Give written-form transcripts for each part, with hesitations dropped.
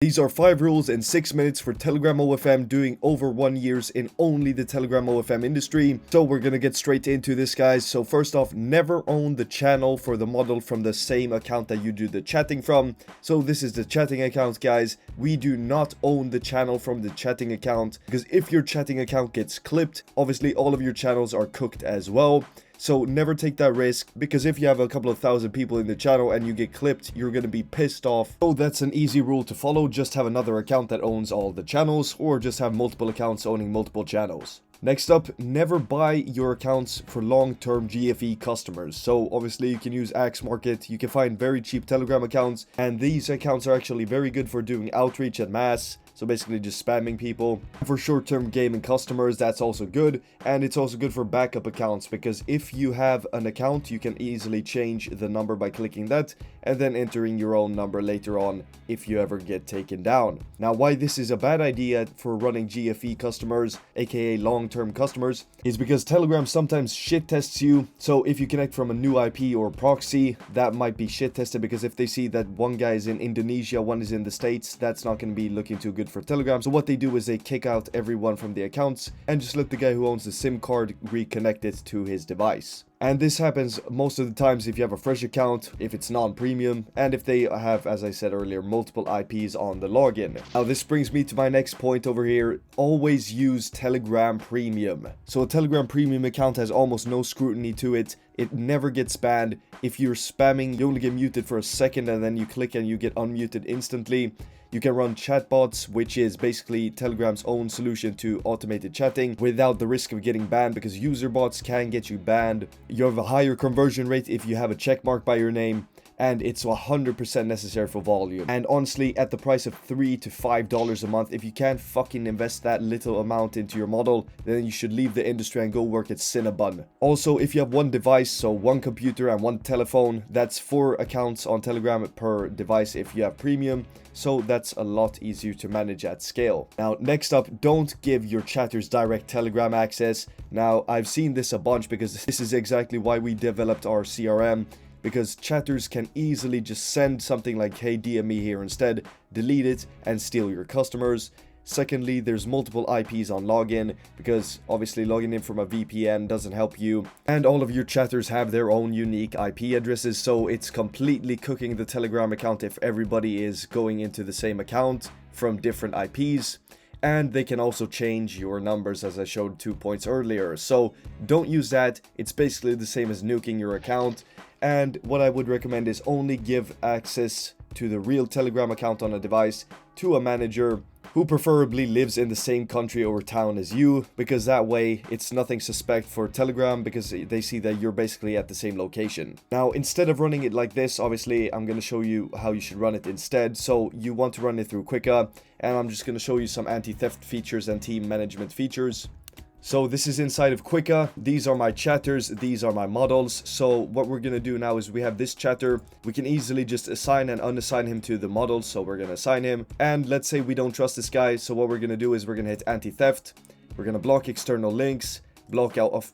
These are 5 rules in 6 minutes for Telegram OFM doing over 1 year in only the Telegram OFM industry. So we're gonna get straight into this, guys. So first off, never own the channel for the model from the same account that you do the chatting from. So this is the chatting account, guys. We do not own the channel from the chatting account, because if your chatting account gets clipped, obviously all of your channels are cooked as well. So never take that risk, because if you have a couple of thousand people in the channel and you get clipped, you're going to be pissed off. So that's an easy rule to follow. Just have another account that owns all the channels, or just have multiple accounts owning multiple channels. Next up, never buy your accounts for long-term GFE customers. So obviously you can use Axe Market, you can find very cheap Telegram accounts, and these accounts are actually very good for doing outreach en masse. So basically just spamming people. For short-term gaming customers, that's also good. And it's also good for backup accounts, because if you have an account, you can easily change the number by clicking that and then entering your own number later on if you ever get taken down. Now, why this is a bad idea for running GFE customers, aka long-term customers, is because Telegram sometimes shit tests you. So if you connect from a new IP or proxy, that might be shit tested, because if they see that one guy is in Indonesia, one is in the States, that's not going to be looking too good for Telegram. So what they do is they kick out everyone from the accounts and just let the guy who owns the SIM card reconnect it to his device. And this happens most of the times if you have a fresh account, if it's non-premium, and if they have, as I said earlier, multiple IPs on the login. Now this brings me to my next point over here. Always use Telegram Premium. So a Telegram Premium account has almost no scrutiny to it. It never gets banned. If you're spamming, you only get muted for a second, and then you click and you get unmuted instantly. You can run chatbots, which is basically Telegram's own solution to automated chatting without the risk of getting banned, because user bots can get you banned. You have a higher conversion rate if you have a check mark by your name, and it's 100% necessary for volume. And honestly, at the price of $3 to $5 a month, if you can't fucking invest that little amount into your model, then you should leave the industry and go work at Cinnabon. Also, if you have one device, so one computer and one telephone, that's 4 accounts on Telegram per device if you have premium. So that's a lot easier to manage at scale. Now, next up, don't give your chatters direct Telegram access. Now, I've seen this a bunch, because this is exactly why we developed our CRM. Because chatters can easily just send something like, hey, DM me here instead, delete it, and steal your customers. Secondly, there's multiple IPs on login, because obviously logging in from a VPN doesn't help you. And all of your chatters have their own unique IP addresses, so it's completely cooking the Telegram account if everybody is going into the same account from different IPs. And they can also change your numbers, as I showed 2 points earlier. So don't use that. It's basically the same as nuking your account. And what I would recommend is only give access to the real Telegram account on a device to a manager who preferably lives in the same country or town as you, because that way it's nothing suspect for Telegram, because they see that you're basically at the same location. Now, instead of running it like this, obviously I'm going to show you how you should run it instead. So you want to run it through Quicka, and I'm just going to show you some anti-theft features and team management features. So this is inside of Quicka. These are my chatters, these are my models. So what we're gonna do now is we have this chatter. We can easily just assign and unassign him to the model. So we're gonna assign him. And let's say we don't trust this guy. So what we're gonna do is we're gonna hit anti-theft. We're gonna block external links, block off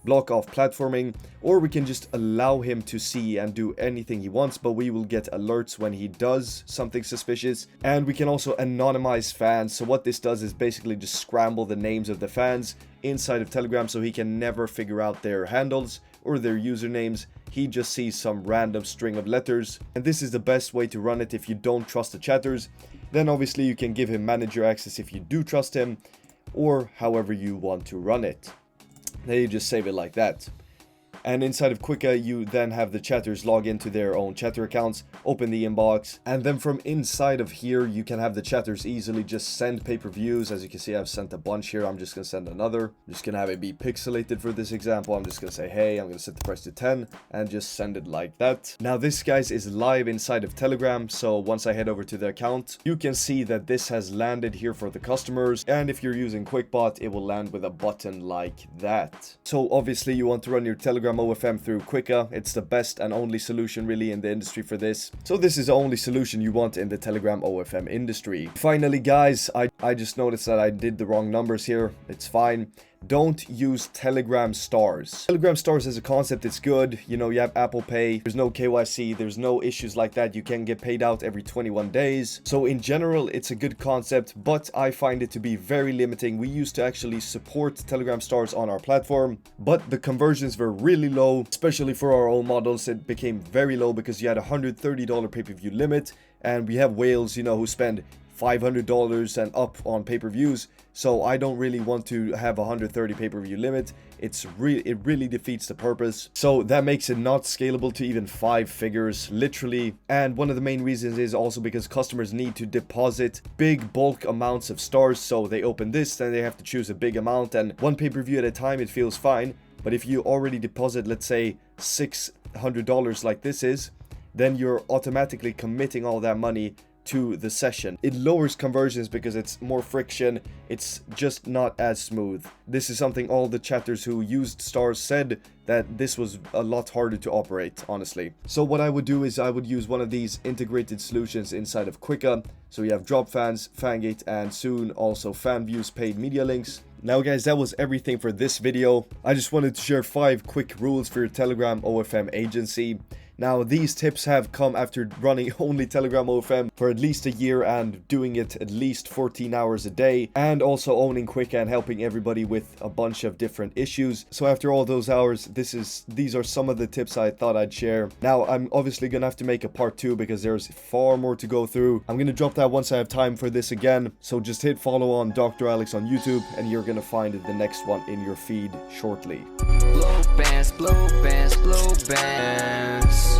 platforming, or we can just allow him to see and do anything he wants, but we will get alerts when he does something suspicious. And we can also anonymize fans. So what this does is basically just scramble the names of the fans inside of Telegram, so he can never figure out their handles or their usernames. He just sees some random string of letters, and this is the best way to run it if you don't trust the chatters. Then obviously you can give him manager access if you do trust him, or however you want to run it. Then you just save it like that. And inside of Quicka, you then have the chatters log into their own chatter accounts, open the inbox, and then from inside of here, you can have the chatters easily just send pay-per-views. As you can see, I've sent a bunch here. I'm just going to send another. I'm just going to have it be pixelated for this example. I'm just going to say, hey, I'm going to set the price to 10 and just send it like that. Now this, guys, is live inside of Telegram. So once I head over to the account, you can see that this has landed here for the customers. And if you're using QuickBot, it will land with a button like that. So obviously you want to run your Telegram OFM through Quicka. It's the best and only solution really in the industry for this. So this is the only solution you want in the Telegram OFM industry. Finally, guys, I just noticed that I did the wrong numbers here. It's fine. don't use Telegram stars. Telegram stars as a concept, it's good. You know, you have Apple Pay, there's no KYC, there's no issues like that. You can get paid out every 21 days. So in general, it's a good concept, but I find it to be very limiting. We used to actually support Telegram stars on our platform, but the conversions were really low, especially for our own models. It became very low because you had a $130 pay-per-view limit, and we have whales, you know, who spend $500 and up on pay-per-views. So I don't really want to have a 130 pay-per-view limit. It really defeats the purpose. So that makes it not scalable to even 5 figures, literally. And one of the main reasons is also because customers need to deposit big bulk amounts of stars. So they open this, then they have to choose a big amount, and one pay-per-view at a time, it feels fine. But if you already deposit, let's say $600 like this is, then you're automatically committing all that money to the session. It lowers conversions because it's more friction. It's just not as smooth. This is something all the chatters who used stars said, that this was a lot harder to operate, honestly. So what I would do is I would use one of these integrated solutions inside of Quicka. So you have DROPFANS, Fangate, and soon also FanViews paid media links. Now guys, that was everything for this video. I just wanted to share 5 quick rules for your Telegram OFM agency. Now, these tips have come after running only Telegram OFM for at least a year and doing it at least 14 hours a day, and also owning Quicka and helping everybody with a bunch of different issues. So after all those hours, these are some of the tips I thought I'd share. Now, I'm obviously gonna have to make a part 2 because there's far more to go through. I'm gonna drop that once I have time for this again. So just hit follow on Dr. Alex on YouTube and you're gonna find the next one in your feed shortly. Blow bands, blow bands, blow bands.